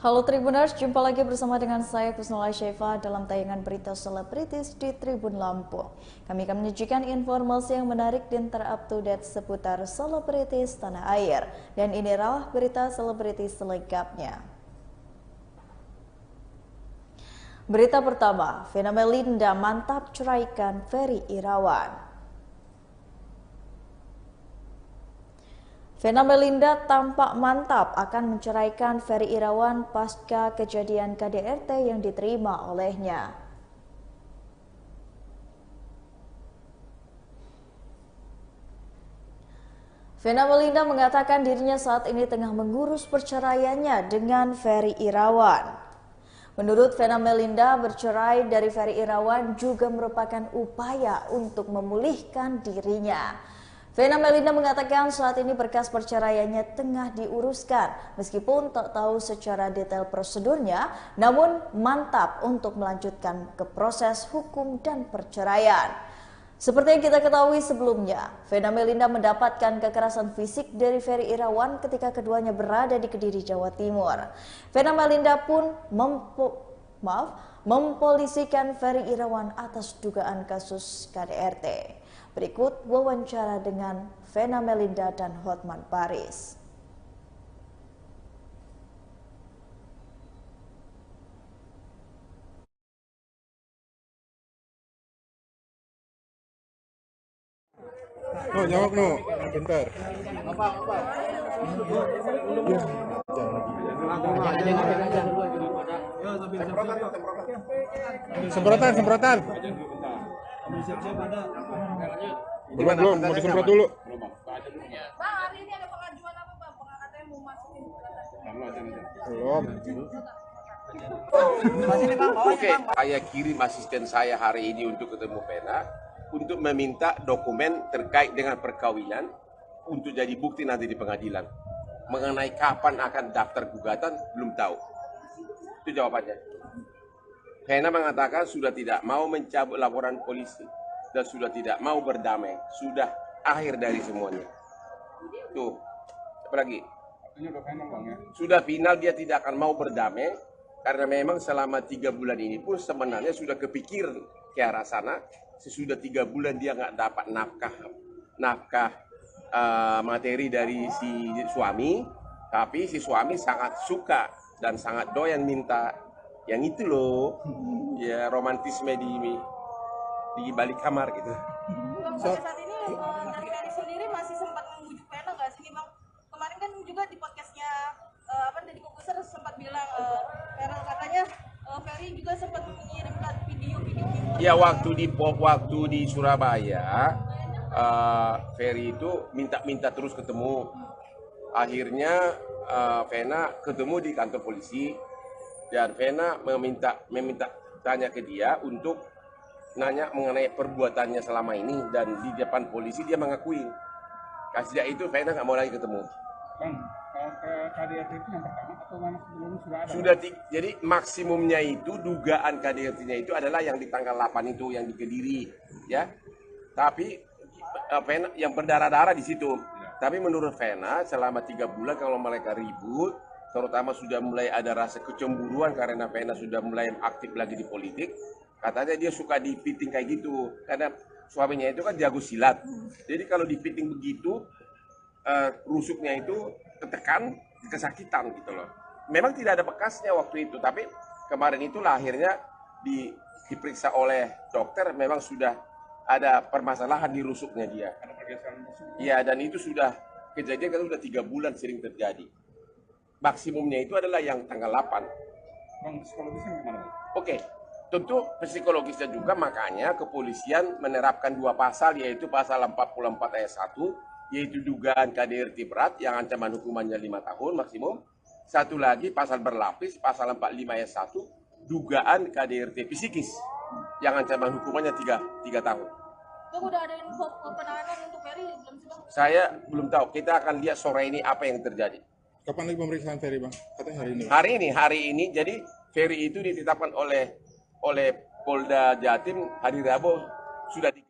Halo Tribuners, jumpa lagi bersama dengan saya Kusnula Syefa dalam tayangan berita selebritis di Tribun Lampung. Kami akan menyajikan informasi yang menarik dan terupdate seputar selebritis tanah air. Dan inilah berita selebritis selengkapnya. Berita pertama, Vena Melinda mantap ceraikan Ferry Irawan. Vena Melinda tampak mantap akan menceraikan Ferry Irawan pasca kejadian KDRT yang diterima olehnya. Vena Melinda mengatakan dirinya saat ini tengah mengurus perceraiannya dengan Ferry Irawan. Menurut Vena Melinda, bercerai dari Ferry Irawan juga merupakan upaya untuk memulihkan dirinya. Vena Melinda mengatakan saat ini berkas perceraiannya tengah diuruskan, meskipun tak tahu secara detail prosedurnya, namun mantap untuk melanjutkan ke proses hukum dan perceraian. Seperti yang kita ketahui sebelumnya, Vena Melinda mendapatkan kekerasan fisik dari Ferry Irawan ketika keduanya berada di Kediri, Jawa Timur. Vena Melinda pun mempolisikan Ferry Irawan atas dugaan kasus KDRT. Berikut wawancara dengan Vena Melinda dan Hotman Paris. No, jawab no, bentar. Semprotan, semprotan. Belum, mau disemprot dulu. Bang, hari ini ada pengajuan apa bang? Katanya mau masukin Belum. Oke, saya kirim asisten saya hari ini untuk ketemu Vena untuk meminta dokumen terkait dengan perkawinan untuk jadi bukti nanti di pengadilan. Mengenai kapan akan daftar gugatan belum tahu. Itu jawabannya. Vena mengatakan sudah tidak mau mencabut laporan polisi dan sudah tidak mau berdamai. Sudah akhir dari semuanya. Tuh, apa lagi? Sudah final dia tidak akan mau berdamai karena memang selama 3 bulan ini pun sebenarnya sudah kepikir ke arah sana. Sesudah 3 bulan dia nggak dapat nafkah materi dari si suami, tapi si suami sangat suka dan sangat doyan minta yang itu loh, ya romantisme di balik kamar gitu. Bang, sampai saat ini dari Ferry sendiri masih sempat membujuk Vena nggak sih bang? Kemarin kan juga di podcastnya Deddy Kobuser sempat bilang Vena katanya Ferry juga sempat mengirimkan video-video. Ya waktu di Surabaya, Ferry itu minta terus ketemu. Akhirnya Vena ketemu di kantor polisi dan Vena meminta tanya ke dia untuk nanya mengenai perbuatannya selama ini dan di depan polisi dia mengakui. Sejak itu Vena nggak mau lagi ketemu. Bang, kalau ke KDRT itu yang pertama atau memang sebelumnya sudah ada? Jadi maksimumnya itu dugaan KDRT-nya itu adalah yang di tanggal 8 itu yang di Kediri, ya. Tapi Vena yang berdarah-darah di situ. Tapi menurut Vena selama 3 bulan kalau mereka ribut, terutama sudah mulai ada rasa kecemburuan karena Vena sudah mulai aktif lagi di politik, katanya dia suka dipiting kayak gitu karena suaminya itu kan jago silat. Jadi kalau dipiting begitu rusuknya itu ketekan, kesakitan gitu loh. Memang tidak ada bekasnya waktu itu, tapi kemarin itulah akhirnya diperiksa oleh dokter memang sudah ada permasalahan di rusuknya dia. Ada pergeseran musuh. Iya, dan itu sudah kejadian kan sudah 3 bulan sering terjadi. Maksimumnya itu adalah yang tanggal 8. Bang, psikologisnya gimana bang? Oke, tentu psikologisnya juga makanya kepolisian menerapkan 2 pasal yaitu pasal 44 ayat 1 yaitu dugaan KDRT berat yang ancaman hukumannya 5 tahun maksimum. Satu lagi pasal berlapis pasal 45 ayat 1 dugaan KDRT psikis yang ancaman hukumannya 3 tahun. Bang, udah ada info penahanan untuk Ferry belum sih bang? Saya belum tahu, kita akan lihat sore ini apa yang terjadi. Kapan lagi pemeriksaan Ferry, Bang? Katanya hari ini. Hari ini jadi Ferry itu ditetapkan oleh Polda Jatim hari Rabu sudah di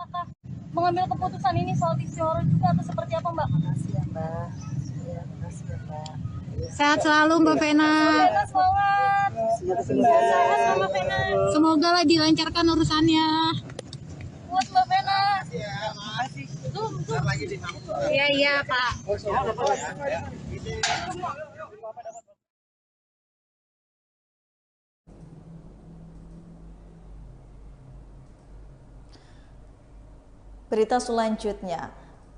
apakah mengambil keputusan ini soal Isyora juga atau seperti apa Mbak? Makasih ya Mbak. Ya, makasih ya Mbak. Sehat selalu Mbak Vena. Vena semangat. Sehat Mbak Vena. Semoga lah dilancarkan urusannya. Buat Mbak Vena. Iya Pak. Berita selanjutnya,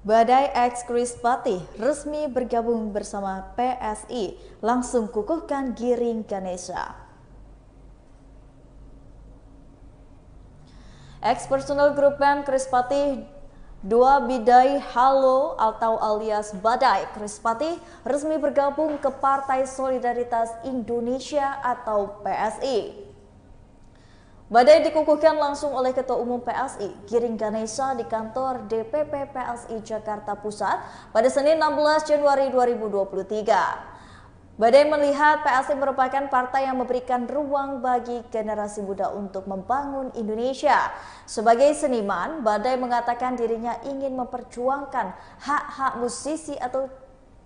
Badai X Chris Patih resmi bergabung bersama PSI, langsung kukuhkan Giring Ganesha. Ex-personal grup band Chris Patih, Dua Bidai Halo atau alias Badai Chris Patih resmi bergabung ke Partai Solidaritas Indonesia atau PSI. Badai dikukuhkan langsung oleh Ketua Umum PSI, Giring Ganesha di kantor DPP PSI Jakarta Pusat pada Senin 16 Januari 2023. Badai melihat PSI merupakan partai yang memberikan ruang bagi generasi muda untuk membangun Indonesia. Sebagai seniman, Badai mengatakan dirinya ingin memperjuangkan hak-hak musisi atau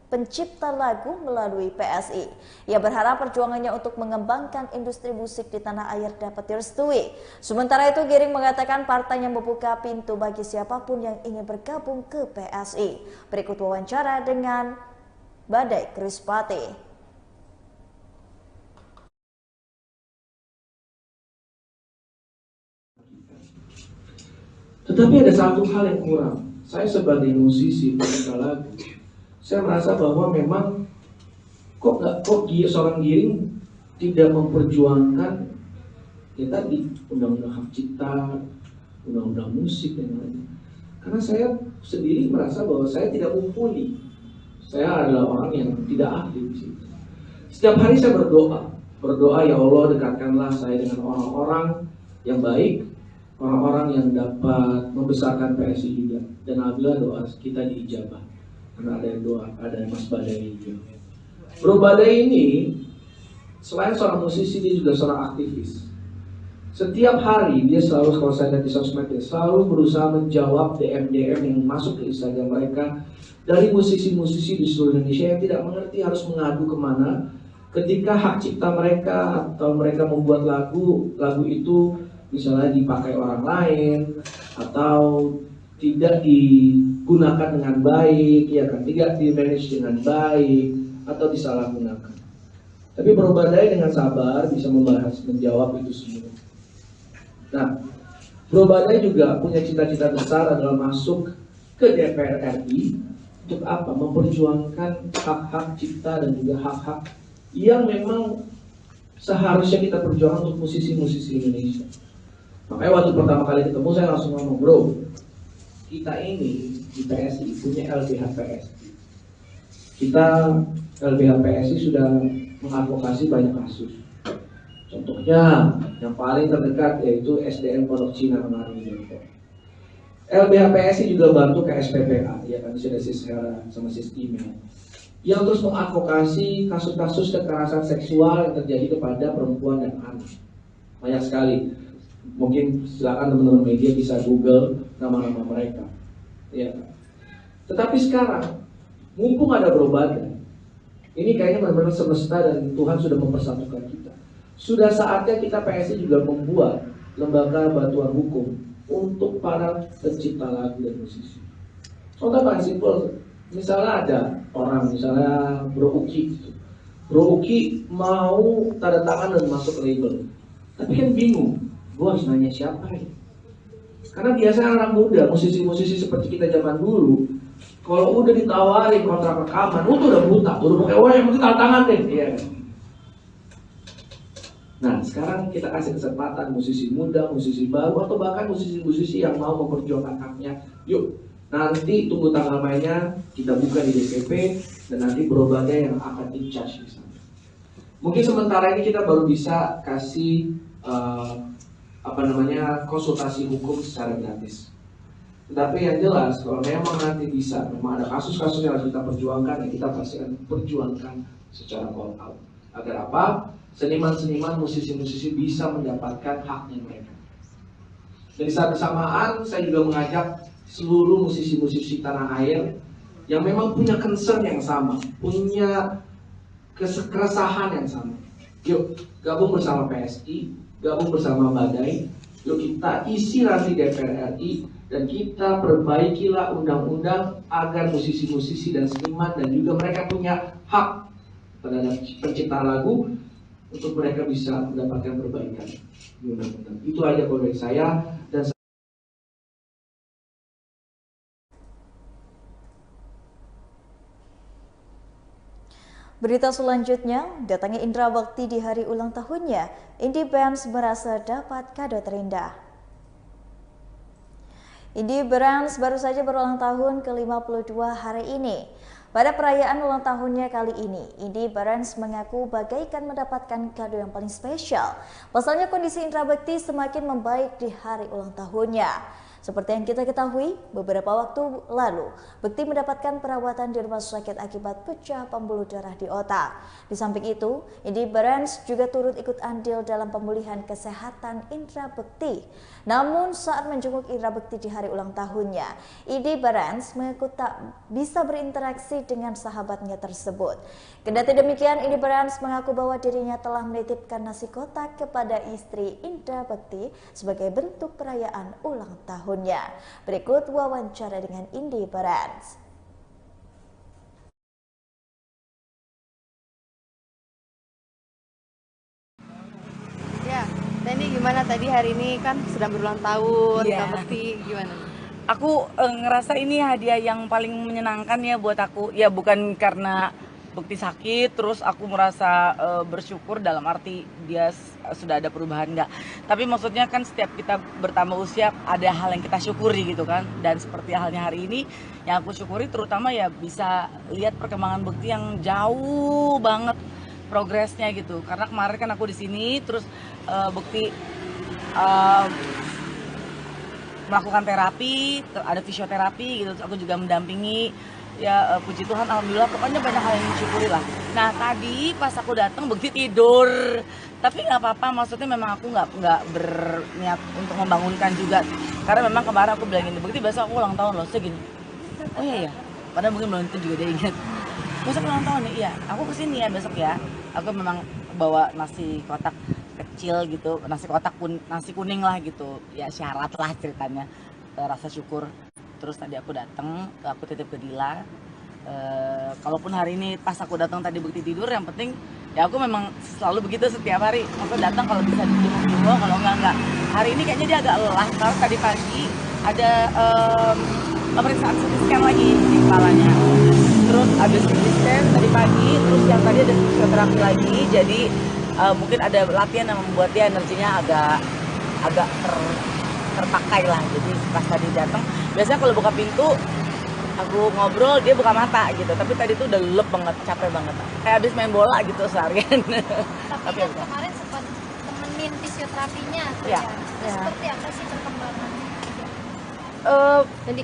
pencipta lagu melalui PSI. Ia berharap perjuangannya untuk mengembangkan industri musik di tanah air dapat direstui. Sementara itu, Giring mengatakan partainya membuka pintu bagi siapapun yang ingin bergabung ke PSI. Berikut wawancara dengan Badai Chris Patih. Tetapi ada satu hal yang kurang. Saya sebagai musisi pencipta lagu, saya merasa bahwa memang kok seorang Giring tidak memperjuangkan ya tadi undang-undang hak cipta, undang-undang musik dan lain-lain. Karena saya sendiri merasa bahwa saya tidak mumpuni. Saya adalah orang yang tidak ahli di situ. Setiap hari saya berdoa ya Allah dekatkanlah saya dengan orang-orang yang baik, orang-orang yang dapat membesarkan PSI juga. Dan alhamdulillah doa kita diijabah. Karena ada yang doa, ada Mas Badai juga. Bro Badai ini selain seorang musisi, dia juga seorang aktivis. Setiap hari dia selalu, kalau saya lihat di sosmed, dia selalu berusaha menjawab DM yang masuk ke Instagram mereka dari musisi-musisi di seluruh Indonesia yang tidak mengerti harus mengadu kemana ketika hak cipta mereka atau mereka membuat lagu itu misalnya dipakai orang lain atau tidak digunakan dengan baik, ya kan, tidak di-manage dengan baik atau disalahgunakan. Tapi Bro Badai dengan sabar bisa menjawab itu semua. Nah, Bro Badai juga punya cita-cita besar adalah masuk ke DPR RI untuk apa? Memperjuangkan hak-hak cipta dan juga hak-hak yang memang seharusnya kita perjuangkan untuk musisi-musisi Indonesia. Makanya waktu pertama kali ketemu saya langsung ngomong, bro, kita ini di PSI punya LBH PSI. Kita LBH PSI sudah mengadvokasi banyak kasus. Contohnya yang paling terdekat yaitu SDN Pondok Cina kemarin di Depok. LBH PSI juga bantu ke SPPA, ya kan, sudah Sisera sama Email, yang terus mengadvokasi kasus-kasus kekerasan seksual yang terjadi kepada perempuan dan anak. Banyak sekali. Mungkin silakan teman-teman media bisa Google nama-nama mereka. Ya. Tetapi sekarang, mumpung ada Bro Badai, ini kayaknya benar-benar semesta dan Tuhan sudah mempersatukan kita. Sudah saatnya kita PSI juga membuat lembaga bantuan hukum untuk para pencipta lagu dan musisi. Contoh paling simpel, misalnya ada orang, misalnya Bro Uki, Bro Uki mau tanda tangan dan masuk label, tapi kan bingung, gue harus nanya siapa ya? Karena biasanya anak muda, musisi-musisi seperti kita zaman dulu, kalau udah ditawarin kontrak rekaman, tuh udah buta, udah pakai yang penting tanda tangan deh, iya. Nah, sekarang kita kasih kesempatan musisi muda, musisi baru, atau bahkan musisi-musisi yang mau memperjuangkan haknya. Yuk, nanti tunggu tanggal mainnya, kita buka di DPP, dan nanti Bro Badai yang akan in charge di sana. Mungkin sementara ini kita baru bisa kasih konsultasi hukum secara gratis. Tetapi yang jelas, kalau memang nanti bisa, memang ada kasus-kasus yang harus kita perjuangkan, ya kita pasti akan perjuangkan secara all out. Agar apa? Seniman-seniman, musisi-musisi bisa mendapatkan haknya mereka. Dari saat bersamaan, saya juga mengajak seluruh musisi-musisi tanah air yang memang punya concern yang sama, punya keresahan yang sama. Yuk, gabung bersama PSI, gabung bersama Badai, yuk kita isi nanti DPR RI, dan kita perbaikilah undang-undang agar musisi-musisi dan seniman dan juga mereka punya hak terhadap pencipta lagu untuk mereka bisa mendapatkan perbaikan di undang-undang. Itu aja kalau dari saya. Dan berita selanjutnya, datangi Indra Bekti di hari ulang tahunnya, Indie Barens merasa dapat kado terindah. Indie Barens baru saja berulang tahun ke-52 hari ini. Pada perayaan ulang tahunnya kali ini, Indie Barens mengaku bagaikan mendapatkan kado yang paling spesial. Pasalnya kondisi Indra Bekti semakin membaik di hari ulang tahunnya. Seperti yang kita ketahui, beberapa waktu lalu, Bekti mendapatkan perawatan di rumah sakit akibat pecah pembuluh darah di otak. Di samping itu, Indie Barens juga turut ikut andil dalam pemulihan kesehatan Indra Bekti. Namun saat menjenguk Indra Bekti di hari ulang tahunnya, Indie Barens mengaku tak bisa berinteraksi dengan sahabatnya tersebut. Kendati demikian, Indie Barens mengaku bahwa dirinya telah menitipkan nasi kotak kepada istri Indra Bekti sebagai bentuk perayaan ulang tahun. Berikut wawancara dengan Indie Barens. Ya, Teni gimana tadi hari ini kan sedang berulang tahun, Kak Bekti gimana? Aku ngerasa ini hadiah yang paling menyenangkan ya buat aku. Ya bukan karena Bekti sakit, terus aku merasa bersyukur dalam arti dia sudah ada perubahan enggak. Tapi maksudnya kan setiap kita bertambah usia ada hal yang kita syukuri gitu kan. Dan seperti halnya hari ini yang aku syukuri terutama ya bisa lihat perkembangan Bekti yang jauh banget progresnya gitu. Karena kemarin kan aku di sini terus Bekti melakukan terapi, ada fisioterapi gitu. Aku juga mendampingi. Ya puji Tuhan, alhamdulillah, pokoknya banyak hal yang disyukuri lah. Nah tadi pas aku datang Bekti tidur, tapi nggak apa-apa, maksudnya memang aku nggak berniat untuk membangunkan juga, karena memang kemarin aku bilang gini, Bekti besok aku ulang tahun loh, segini. Oh iya ya, padahal mungkin belum itu juga dia ingat. Besok ulang tahun nih, iya, aku kesini ya besok ya. Aku memang bawa nasi kotak kecil gitu, nasi kuning lah gitu, ya syarat lah ceritanya, rasa syukur. Terus tadi aku datang, aku titip ke Dila. Kalaupun hari ini pas aku datang tadi Bekti tidur, yang penting ya aku memang selalu begitu setiap hari. Aku datang kalau bisa dijenguk-jenguk, kalau enggak. Hari ini kayaknya dia agak lelah karena tadi pagi ada pemeriksaan CT scan lagi di kepalanya. Terus habis CT scan tadi pagi, terus yang tadi ada fisioterapi lagi. Jadi mungkin ada latihan yang membuat dia energinya agak terpakai lah. Jadi pas tadi datang, biasanya kalau buka pintu aku ngobrol dia buka mata gitu, tapi tadi tuh udah lelep banget, capek banget, kayak habis main bola gitu seharian. Tapi kan kemarin sempat temenin fisioterapinya ya. Seperti apa sih perkembangannya? Jadi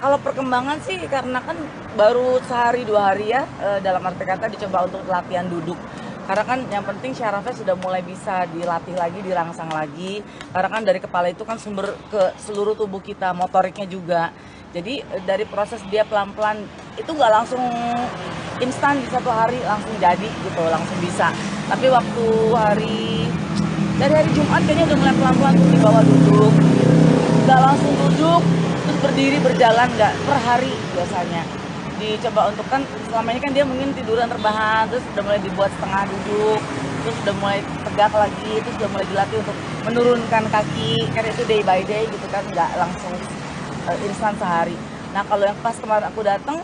kalau perkembangan sih karena kan baru sehari 2 hari ya, dalam arti kata dicoba untuk latihan duduk. Karena kan yang penting syarafnya sudah mulai bisa dilatih lagi, dirangsang lagi. Karena kan dari kepala itu kan sumber ke seluruh tubuh kita, motoriknya juga. Jadi dari proses dia pelan-pelan itu nggak langsung instan di 1 hari langsung jadi gitu, langsung bisa. Tapi waktu dari hari Jumat kayaknya udah mulai pelan-pelan tuh dibawa duduk. Nggak langsung duduk, terus berdiri berjalan, nggak per hari biasanya. Dicoba untuk kan selama ini kan dia mungkin tiduran terbahan, terus udah mulai dibuat setengah duduk, terus udah mulai tegak lagi, terus udah mulai dilatih untuk menurunkan kaki, karena itu day by day gitu kan, nggak langsung instan sehari. Nah kalau yang pas kemarin aku datang,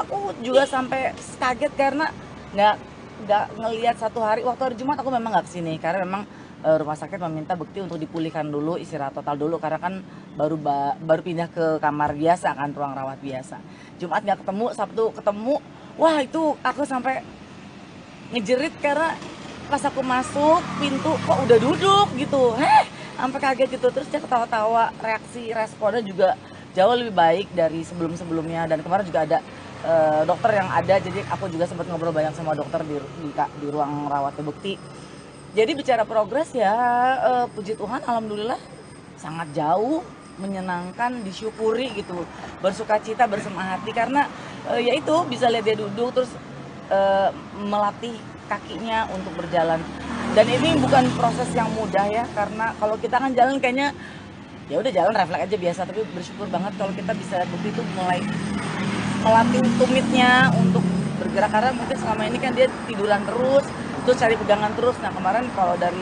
aku juga sampai kaget karena nggak ngelihat 1 hari. Waktu hari Jumat aku memang nggak kesini karena memang rumah sakit meminta Bekti untuk dipulihkan dulu, istirahat total dulu karena kan baru pindah ke kamar biasa kan, ruang rawat biasa. Jumat nggak ketemu, Sabtu ketemu, wah itu aku sampai ngejerit karena pas aku masuk pintu kok udah duduk gitu, sampai kaget gitu. Terus dia ketawa-tawa, responnya juga jauh lebih baik dari sebelum-sebelumnya. Dan kemarin juga ada dokter yang ada, jadi aku juga sempat ngobrol banyak sama dokter di ruang rawatnya Bekti. Jadi bicara progres ya, puji Tuhan alhamdulillah sangat jauh, menyenangkan, disyukuri gitu, bersukacita, bersemah hati karena ya itu bisa lihat dia duduk terus melatih kakinya untuk berjalan. Dan ini bukan proses yang mudah ya, karena kalau kita kan jalan kayaknya ya udah jalan refleks aja biasa, tapi bersyukur banget kalau kita bisa bukti itu mulai melatih tumitnya untuk bergerak karena mungkin selama ini kan dia tiduran terus cari pegangan terus. Nah kemarin kalau dari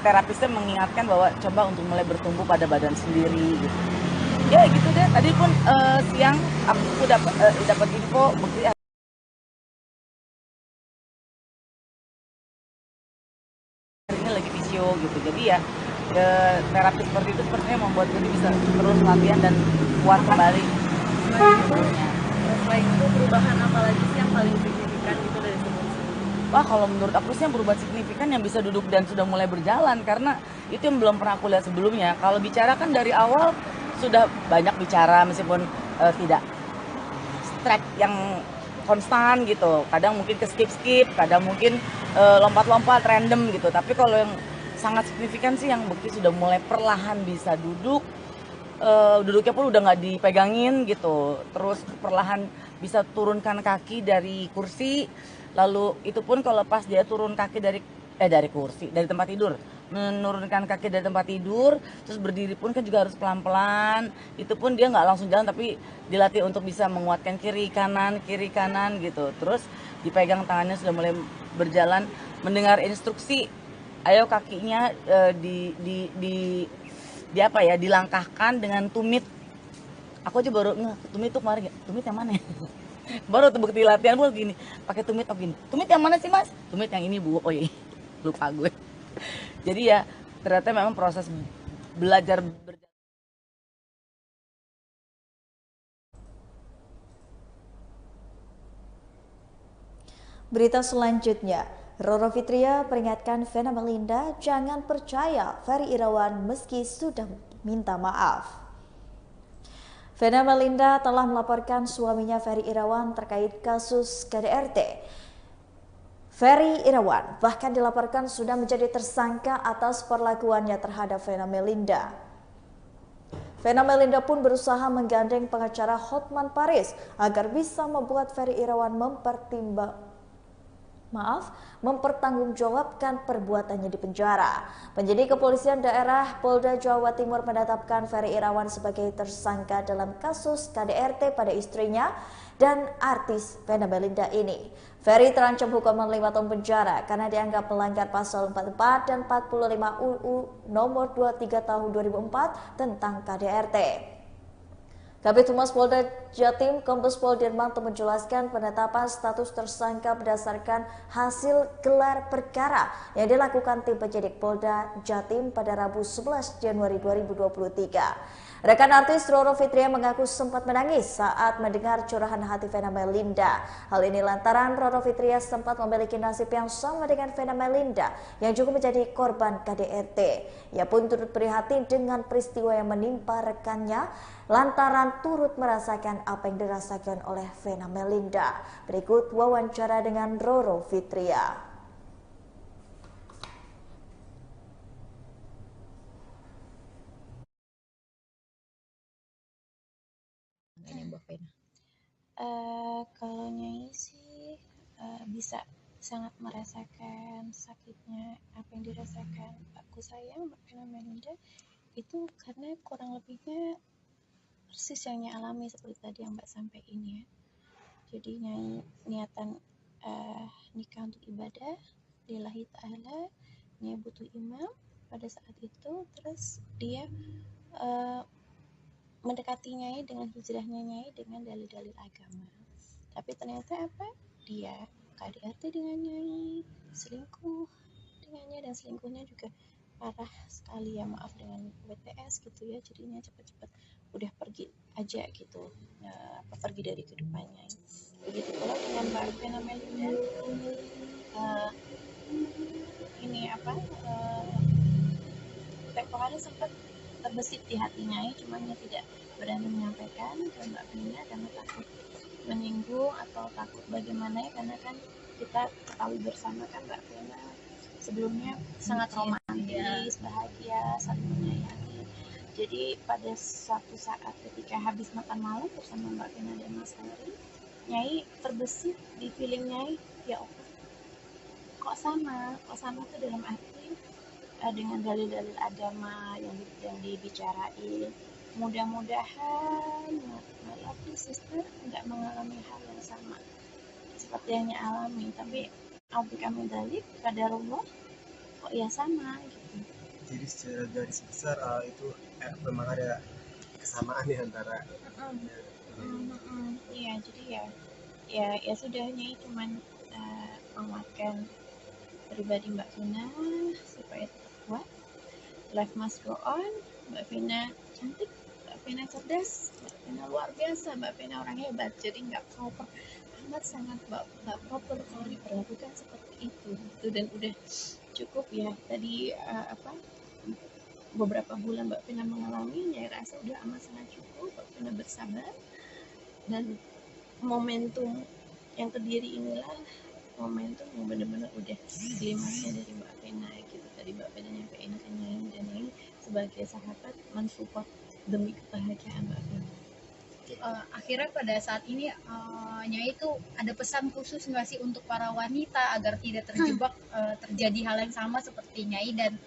terapisnya mengingatkan bahwa coba untuk mulai bertumbuh pada badan sendiri gitu. Ya gitu deh. Tadi pun siang aku dapat info bukti ini lagi fisio gitu. Jadi ya terapi seperti itu sepertinya membuat dia bisa terus latihan dan kuat kembali. Selain itu perubahan apa lagi sih yang paling signifikan gitu dari sebelumnya? Wah kalau menurut aku sih yang perubahan signifikan yang bisa duduk dan sudah mulai berjalan, karena itu yang belum pernah aku lihat sebelumnya. Kalau bicara kan dari awal sudah banyak bicara meskipun tidak track yang konstan gitu. Kadang mungkin ke skip, kadang mungkin lompat-lompat random gitu. Tapi kalau yang sangat signifikan sih yang bukti sudah mulai perlahan bisa duduk. Duduknya pun udah nggak dipegangin gitu, terus perlahan bisa turunkan kaki dari kursi, lalu itu pun kalau pas dia turun kaki dari kursi, dari tempat tidur, menurunkan kaki dari tempat tidur, terus berdiri pun kan juga harus pelan-pelan, itu pun dia nggak langsung jalan tapi dilatih untuk bisa menguatkan kiri kanan gitu, terus dipegang tangannya sudah mulai berjalan, mendengar instruksi, ayo kakinya dilangkahkan dengan tumit. Aku aja baru tumit tuh kemarin, tumit yang mana ya? Baru tuh bukti latihan pun gini, pakai tumit gini. Tumit yang mana sih mas? Tumit yang ini bu. Oh iya, lupa gue. Jadi ya ternyata memang proses belajar Berita selanjutnya, Roro Fitria peringatkan Vena Melinda jangan percaya Ferry Irawan meski sudah minta maaf. Vena Melinda telah melaporkan suaminya Ferry Irawan terkait kasus KDRT. Ferry Irawan bahkan dilaporkan sudah menjadi tersangka atas perlakuannya terhadap Vena Melinda. Vena Melinda pun berusaha menggandeng pengacara Hotman Paris agar bisa membuat Ferry Irawan mempertanggungjawabkan perbuatannya di penjara. Penyidik kepolisian daerah Polda Jawa Timur menetapkan Ferry Irawan sebagai tersangka dalam kasus KDRT pada istrinya dan artis Vena Melinda ini. Ferry terancam hukuman 5 tahun penjara karena dianggap melanggar pasal 44 dan 45 UU nomor 23 tahun 2004 tentang KDRT. Kabid Humas Polda Jatim Kombes Pol Dirmanto menjelaskan penetapan status tersangka berdasarkan hasil gelar perkara yang dilakukan tim penyidik Polda Jatim pada Rabu 11 Januari 2023. Rekan artis Roro Fitria mengaku sempat menangis saat mendengar curahan hati Vena Melinda. Hal ini lantaran Roro Fitria sempat memiliki nasib yang sama dengan Vena Melinda yang juga menjadi korban KDRT. Ia pun turut prihatin dengan peristiwa yang menimpa rekannya lantaran turut merasakan apa yang dirasakan oleh Vena Melinda. Berikut wawancara dengan Roro Fitria. Kalau Nyai sih bisa sangat merasakan sakitnya apa yang dirasakan aku sayang Mbak Vena Melinda itu karena kurang lebihnya persis yang Nyai alami seperti tadi yang Mbak sampaikan ya. Jadi Nyai niatan nikah untuk ibadah lillahi ta'ala, Nyai butuh imam pada saat itu, terus dia mendekati Nyai dengan hijrahnya Nyai dengan dalil-dalil agama. Tapi ternyata apa? Dia KDRT dengan Nyai, selingkuh dengannya, dan selingkuhnya juga parah sekali ya, maaf dengan BTS gitu ya. Jadinya cepat-cepat udah pergi aja gitu, pergi dari kehidupannya. Begitu pula dengan Mbak Vena Melinda, ini apa? Tempo hari sempat terbesit di hatinya, cuman dia tidak berani menyampaikan ke Mbak Vena karena takut menyinggung atau takut bagaimana ya, karena kan kita ketahui bersama kan Mbak Vena sebelumnya sangat romantis, bahagia, saling menyayangi. Jadi pada suatu saat ketika habis makan malam bersama Mbak Vina dan Mas Heri, Nyai terbesit di feeling Nyai, ya Allah, kok sama tuh dalam arti dengan dalil-dalil agama yang dibicarain. Mudah-mudahan my lovely sister nggak mengalami hal yang sama seperti yang Nyai alami, tapi kami dalik kadarullah kok ya sama gitu. Jadi secara garis besar itu memang ada kesamaan ya antara iya, jadi ya sudah, Nyai cuman menguatkan pribadi Mbak Vina supaya tetap kuat. Life must go on. Mbak Vina cantik, Mbak Vina cerdas, Mbak Vina luar biasa, Mbak Vina orang hebat. Jadi nggak proper, amat sangat nggak proper kalau diperlakukan seperti itu. Dan udah cukup ya tadi beberapa bulan Mbak Vina mengalami, Nyai rasa udah amat sangat cukup. Mbak Vina bersabar, dan momentum yang terdiri inilah momentum yang benar-benar udah klimaksnya dari Mbak Vina gitu. Tadi Mbak Vina nyampein ke Nyai, dan Nyai sebagai sahabat mensupport demi kebahagiaan Mbak Vina. Akhirnya pada saat ini Nyai itu ada pesan khusus nggak sih untuk para wanita agar tidak terjebak terjadi hal yang sama seperti Nyai dan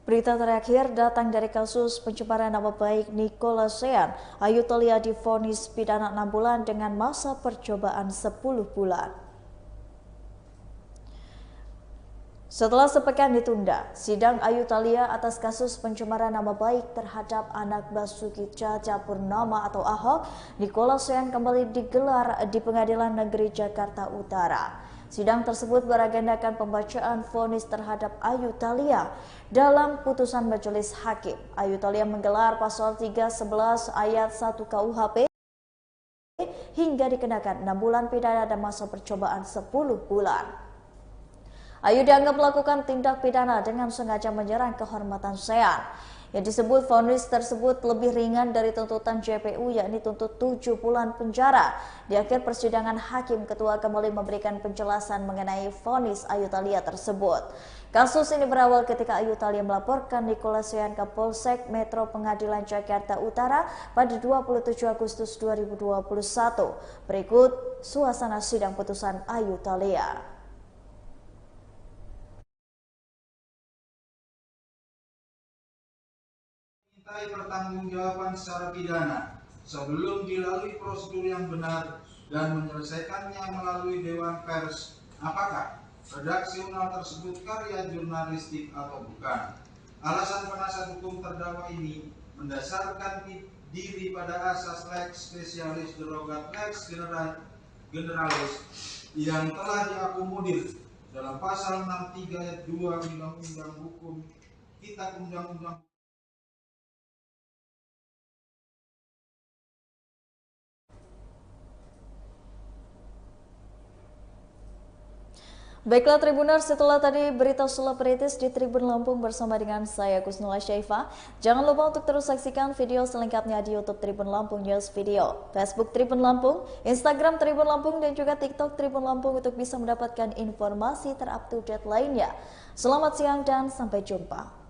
Berita terakhir datang dari kasus pencemaran nama baik Nicola Sean. Ayu Thalia divonis pidana 6 bulan dengan masa percobaan 10 bulan. Setelah sepekan ditunda, sidang Ayu Thalia atas kasus pencemaran nama baik terhadap anak Basuki Cahayapurnama atau Ahok, Nicola Sean kembali digelar di Pengadilan Negeri Jakarta Utara. Sidang tersebut beragendakan pembacaan vonis terhadap Ayu Thalia. Dalam putusan majelis hakim, Ayu Thalia menggelar pasal 311 ayat 1 KUHP hingga dikenakan 6 bulan pidana dan masa percobaan 10 bulan. Ayu dianggap melakukan tindak pidana dengan sengaja menyerang kehormatan Sean. Yang disebut vonis tersebut lebih ringan dari tuntutan JPU, yakni tuntut 7 bulan penjara. Di akhir persidangan, hakim ketua kembali memberikan penjelasan mengenai vonis Ayu Thalia tersebut. Kasus ini berawal ketika Ayu Thalia melaporkan Nicola Sean ke Polsek Metro Pengadilan Jakarta Utara pada 27 Agustus 2021. Berikut suasana sidang putusan Ayu Thalia. Pertanggungjawaban secara pidana sebelum dilalui prosedur yang benar dan menyelesaikannya melalui Dewan Pers, apakah redaksional tersebut karya jurnalistik atau bukan. Alasan penasihat hukum terdakwa ini mendasarkan diri pada asas lex specialis derogat lex generalis yang telah diakomodir dalam pasal 63 ayat 2 Undang-Undang Hukum Kitab Undang-Undang. Baiklah Tribuners, setelah tadi berita selebritis di Tribun Lampung bersama dengan saya Kusnula Syaifa. Jangan lupa untuk terus saksikan video selengkapnya di YouTube Tribun Lampung News Video, Facebook Tribun Lampung, Instagram Tribun Lampung, dan juga TikTok Tribun Lampung untuk bisa mendapatkan informasi terupdate lainnya. Selamat siang dan sampai jumpa.